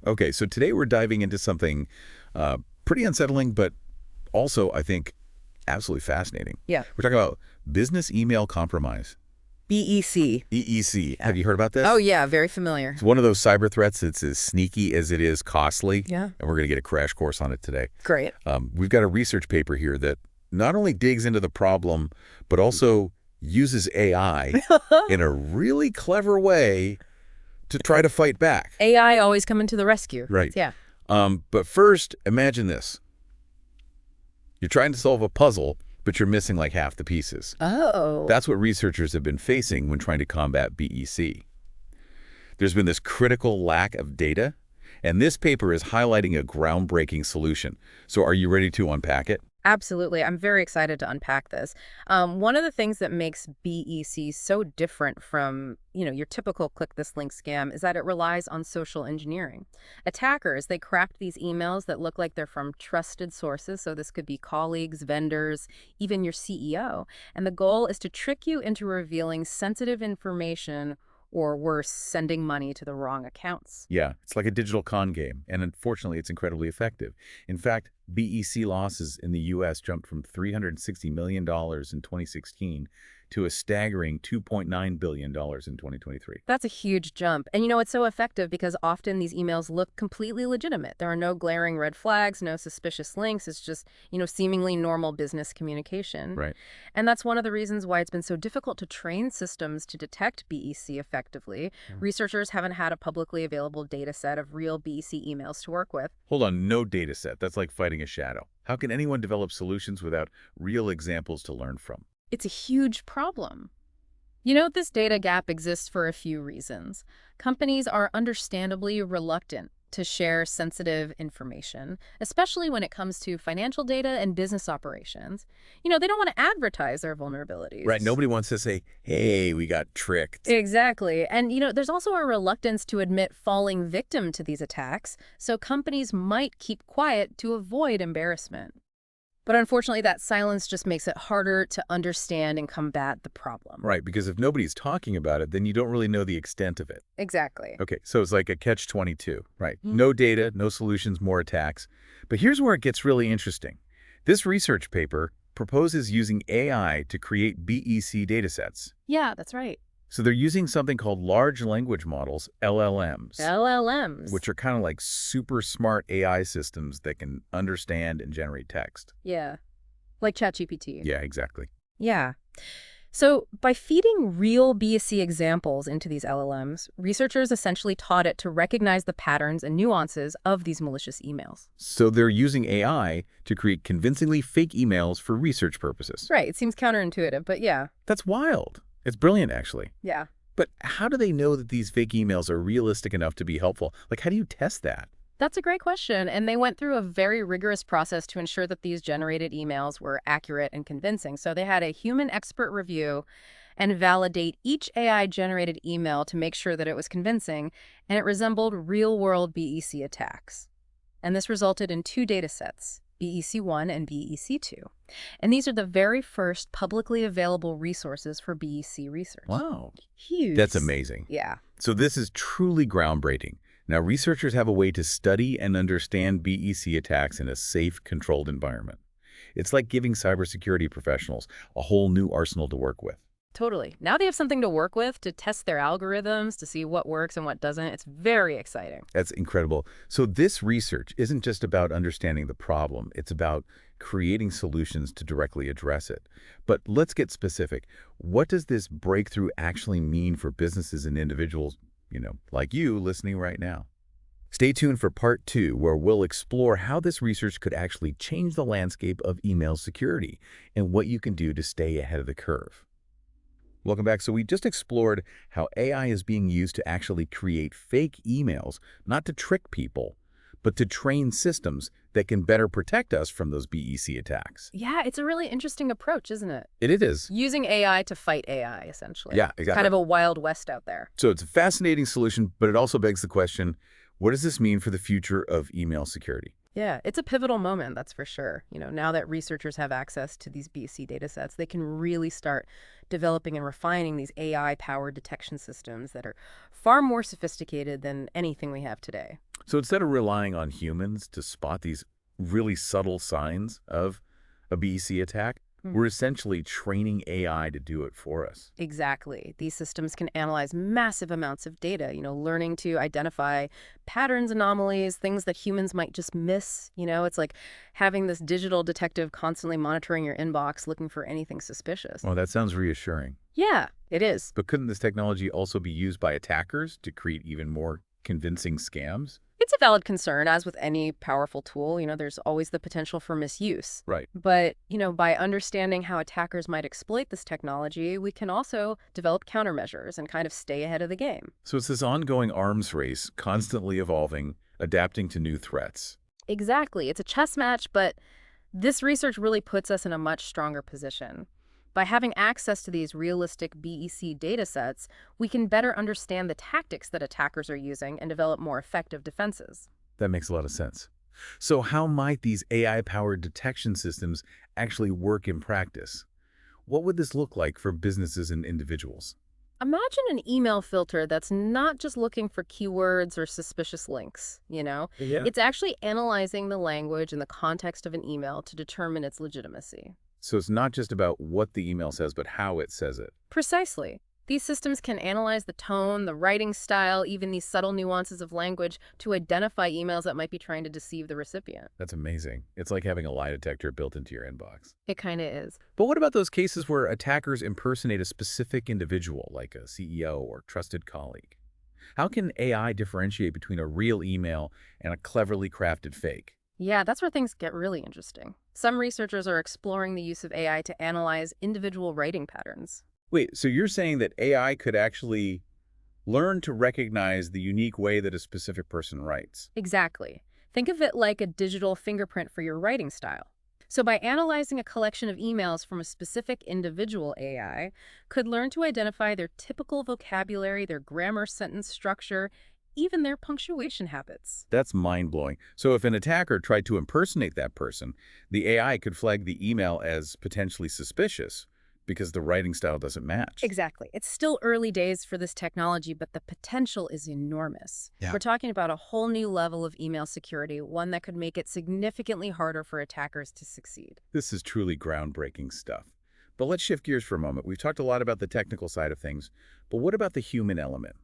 Okay, so today we're diving into something pretty unsettling, but also, I think, absolutely fascinating. Yeah. We're talking about business email compromise, BEC. EEC. Yeah. Have you heard about Oh, this? yeah, very familiar. It's one of those cyber threats that's as sneaky as it is costly, Yeah. and we're going to get a crash course on it today. Great. We've got a research paper here that not only digs into the problem, but also uses AI in a really clever way to try to fight back. AI always coming to the rescue. Right. Yeah. But first, imagine this. You're trying to solve a puzzle, but you're missing like half the pieces. Oh. That's what researchers have been facing when trying to combat BEC. There's been this critical lack of data, and this paper is highlighting a groundbreaking solution. So are you ready to unpack it? Absolutely. I'm very excited to unpack this. One of the things that makes BEC so different from, your typical click this link scam is that it relies on social engineering. Attackers, they craft these emails that look like they're from trusted sources. So this could be colleagues, vendors, even your CEO. And the goal is to trick you into revealing sensitive information or worse, sending money to the wrong accounts. Yeah, it's like a digital con game, and unfortunately, it's incredibly effective. In fact, BEC losses in the U.S. jumped from $360 million in 2016 to a staggering $2.9 billion in 2023. That's a huge jump. And it's so effective because often these emails look completely legitimate. There are no glaring red flags, no suspicious links. It's just, seemingly normal business communication. Right. And that's one of the reasons why it's been so difficult to train systems to detect BEC effectively. Researchers haven't had a publicly available data set of real BEC emails to work with. Hold on, no data set. That's like fighting a shadow. How can anyone develop solutions without real examples to learn from? It's a huge problem. This data gap exists for a few reasons. Companies are understandably reluctant to share sensitive information, especially when it comes to financial data and business operations. They don't want to advertise their vulnerabilities. Right, nobody wants to say, hey, we got tricked. Exactly. And, there's also a reluctance to admit falling victim to these attacks, so companies might keep quiet to avoid embarrassment. But unfortunately, that silence just makes it harder to understand and combat the problem. Right, because if nobody's talking about it, then you don't really know the extent of it. Exactly. Okay, so it's like a catch-22, right? No data, no solutions, more attacks. But here's where it gets really interesting. This research paper proposes using AI to create BEC datasets. Yeah, that's right. So they're using something called large language models, LLMs. LLMs. Which are kind of like super smart AI systems that can understand and generate text. Yeah. Like ChatGPT. Yeah, exactly. Yeah. So by feeding real BSC examples into these LLMs, researchers essentially taught it to recognize the patterns and nuances of these malicious emails. So they're using AI to create convincingly fake emails for research purposes. Right. It seems counterintuitive, but yeah. That's wild. It's brilliant, actually. Yeah. But how do they know that these fake emails are realistic enough to be helpful? Like, how do you test that? That's a great question. And they went through a very rigorous process to ensure that these generated emails were accurate and convincing. So they had a human expert review and validate each AI-generated email to make sure that it was convincing, and it resembled real-world BEC attacks. And this resulted in 2 data sets, BEC1 and BEC2. And these are the very first publicly available resources for BEC research. Wow. Huge. That's amazing. Yeah. So this is truly groundbreaking. Now, researchers have a way to study and understand BEC attacks in a safe, controlled environment. It's like giving cybersecurity professionals a whole new arsenal to work with. Totally. Now they have something to work with to test their algorithms, to see what works and what doesn't. It's very exciting. That's incredible. So this research isn't just about understanding the problem. It's about creating solutions to directly address it. But let's get specific. What does this breakthrough actually mean for businesses and individuals, like you listening right now? Stay tuned for part 2, where we'll explore how this research could actually change the landscape of email security and what you can do to stay ahead of the curve. Welcome back. So we just explored how AI is being used to actually create fake emails, not to trick people, but to train systems that can better protect us from those BEC attacks. Yeah, it's a really interesting approach, isn't it? It is. Using AI to fight AI, essentially. Yeah, exactly. Kind of a Wild West out there. So it's a fascinating solution, but it also begs the question, what does this mean for the future of email security? Yeah, it's a pivotal moment, that's for sure. Now that researchers have access to these BC data sets, they can really start developing and refining these AI-powered detection systems that are far more sophisticated than anything we have today. So instead of relying on humans to spot these really subtle signs of a BEC attack, we're essentially training AI to do it for us. Exactly. These systems can analyze massive amounts of data, learning to identify patterns, anomalies, things that humans might just miss. It's like having this digital detective constantly monitoring your inbox, looking for anything suspicious. Well, that sounds reassuring. Yeah, it is. But couldn't this technology also be used by attackers to create even more convincing scams? It's a valid concern, as with any powerful tool, there's always the potential for misuse. Right. But, by understanding how attackers might exploit this technology, we can also develop countermeasures and kind of stay ahead of the game. So it's this ongoing arms race, constantly evolving, adapting to new threats. Exactly. It's a chess match, but this research really puts us in a much stronger position. By having access to these realistic BEC datasets, we can better understand the tactics that attackers are using and develop more effective defenses. That makes a lot of sense. So how might these AI-powered detection systems actually work in practice? What would this look like for businesses and individuals? Imagine an email filter that's not just looking for keywords or suspicious links. Yeah. It's actually analyzing the language and the context of an email to determine its legitimacy. So it's not just about what the email says, but how it says it. Precisely. These systems can analyze the tone, the writing style, even these subtle nuances of language to identify emails that might be trying to deceive the recipient. That's amazing. It's like having a lie detector built into your inbox. It kind of is. But what about those cases where attackers impersonate a specific individual, like a CEO or trusted colleague? How can AI differentiate between a real email and a cleverly crafted fake? Yeah, that's where things get really interesting. Some researchers are exploring the use of AI to analyze individual writing patterns. Wait, so you're saying that AI could actually learn to recognize the unique way that a specific person writes? Exactly. Think of it like a digital fingerprint for your writing style. So by analyzing a collection of emails from a specific individual, AI could learn to identify their typical vocabulary, their grammar, sentence structure, even their punctuation habits. That's mind-blowing. So if an attacker tried to impersonate that person, the AI could flag the email as potentially suspicious because the writing style doesn't match. Exactly. It's still early days for this technology, but the potential is enormous. Yeah. We're talking about a whole new level of email security, one that could make it significantly harder for attackers to succeed. This is truly groundbreaking stuff. But let's shift gears for a moment. We've talked a lot about the technical side of things, but what about the human element?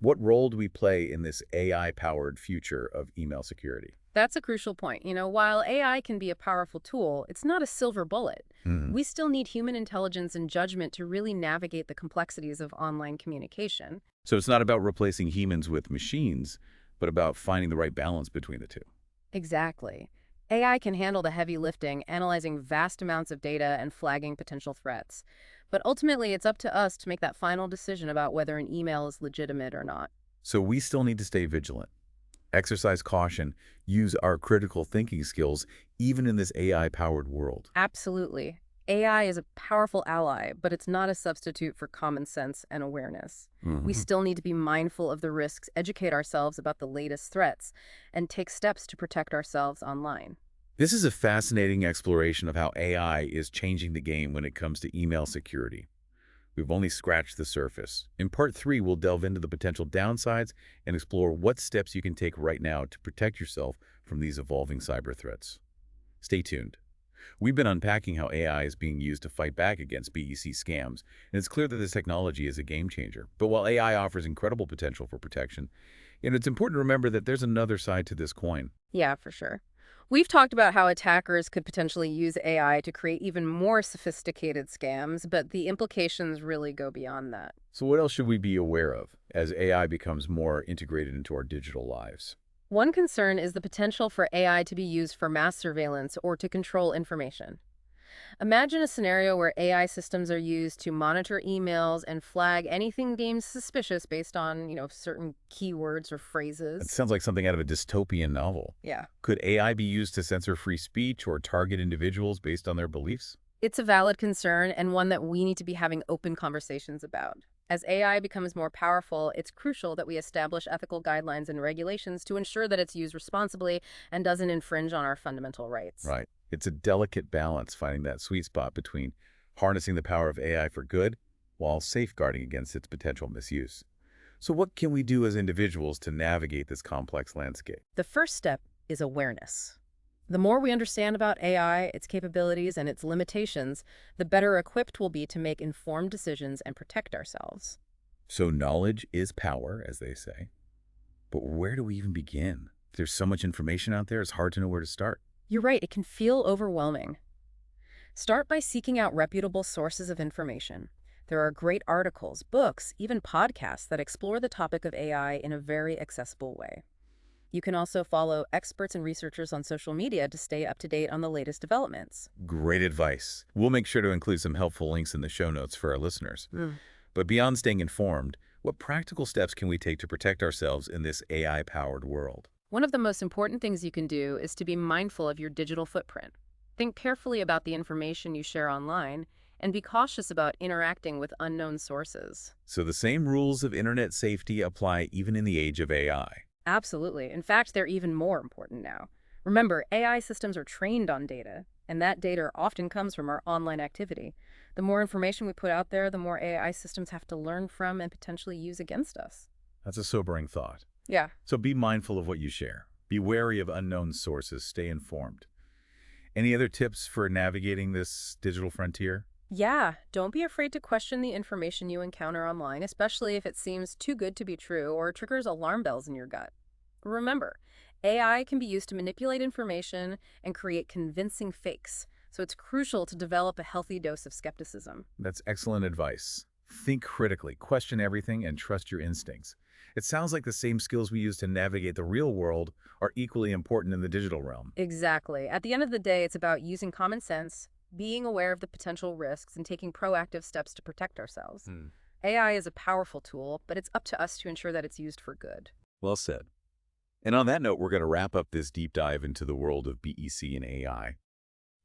What role do we play in this AI-powered future of email security? That's a crucial point. While AI can be a powerful tool, it's not a silver bullet. Mhm. We still need human intelligence and judgment to really navigate the complexities of online communication. So it's not about replacing humans with machines, but about finding the right balance between the two. Exactly. AI can handle the heavy lifting, analyzing vast amounts of data and flagging potential threats. But ultimately, it's up to us to make that final decision about whether an email is legitimate or not. So we still need to stay vigilant, exercise caution, use our critical thinking skills, even in this AI-powered world. Absolutely. AI is a powerful ally, but it's not a substitute for common sense and awareness. We Mhm. still need to be mindful of the risks, educate ourselves about the latest threats, and take steps to protect ourselves online. This is a fascinating exploration of how AI is changing the game when it comes to email security. We've only scratched the surface. In part 3, we'll delve into the potential downsides and explore what steps you can take right now to protect yourself from these evolving cyber threats. Stay tuned. We've been unpacking how AI is being used to fight back against BEC scams, and it's clear that this technology is a game changer. But while AI offers incredible potential for protection, it's important to remember that there's another side to this coin. Yeah, for sure. We've talked about how attackers could potentially use AI to create even more sophisticated scams, but the implications really go beyond that. So what else should we be aware of as AI becomes more integrated into our digital lives? One concern is the potential for AI to be used for mass surveillance or to control information. Imagine a scenario where AI systems are used to monitor emails and flag anything deemed suspicious based on, certain keywords or It phrases. sounds like something out of a dystopian novel. Yeah. Could AI be used to censor free speech or target individuals based on their beliefs? It's a valid concern and one that we need to be having open conversations about. As AI becomes more powerful, it's crucial that we establish ethical guidelines and regulations to ensure that it's used responsibly and doesn't infringe on our fundamental rights. Right. It's a delicate balance finding that sweet spot between harnessing the power of AI for good while safeguarding against its potential misuse. So what can we do as individuals to navigate this complex landscape? The first step is awareness. The more we understand about AI, its capabilities, and its limitations, the better equipped we'll be to make informed decisions and protect ourselves. So knowledge is power, as they say. But where do we even begin? There's so much information out there, it's hard to know where to start. You're right, it can feel overwhelming. Start by seeking out reputable sources of information. There are great articles, books, even podcasts that explore the topic of AI in a very accessible way. You can also follow experts and researchers on social media to stay up to date on the latest developments. Great advice. We'll make sure to include some helpful links in the show notes for our listeners. Mm. But beyond staying informed, what practical steps can we take to protect ourselves in this AI-powered world? One of the most important things you can do is to be mindful of your digital footprint. Think carefully about the information you share online and be cautious about interacting with unknown sources. So the same rules of internet safety apply even in the age of AI. Absolutely. In fact, they're even more important now. Remember, AI systems are trained on data, and that data often comes from our online activity. The more information we put out there, the more AI systems have to learn from and potentially use against us. That's a sobering thought. Yeah. So be mindful of what you share. Be wary of unknown sources. Stay informed. Any other tips for navigating this digital frontier? Yeah, don't be afraid to question the information you encounter online, especially if it seems too good to be true or triggers alarm bells in your gut. Remember, AI can be used to manipulate information and create convincing fakes, so it's crucial to develop a healthy dose of skepticism. That's excellent advice. Think critically, question everything, and trust your instincts. It sounds like the same skills we use to navigate the real world are equally important in the digital realm. Exactly. At the end of the day, it's about using common sense, being aware of the potential risks, and taking proactive steps to protect ourselves. AI is a powerful tool, but it's up to us to ensure that it's used for good. Well said. And on that note, we're going to wrap up this deep dive into the world of BEC and AI.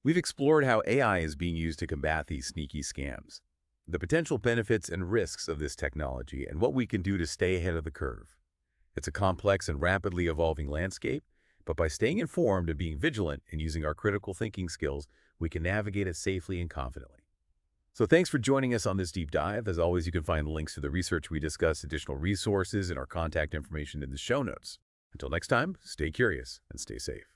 We've explored how AI is being used to combat these sneaky scams, the potential benefits and risks of this technology, and what we can do to stay ahead of the curve. It's a complex and rapidly evolving landscape, but by staying informed and being vigilant and using our critical thinking skills, we can navigate it safely and confidently. So thanks for joining us on this deep dive. As always, you can find links to the research we discussed, additional resources, and our contact information in the show notes. Until next time, stay curious and stay safe.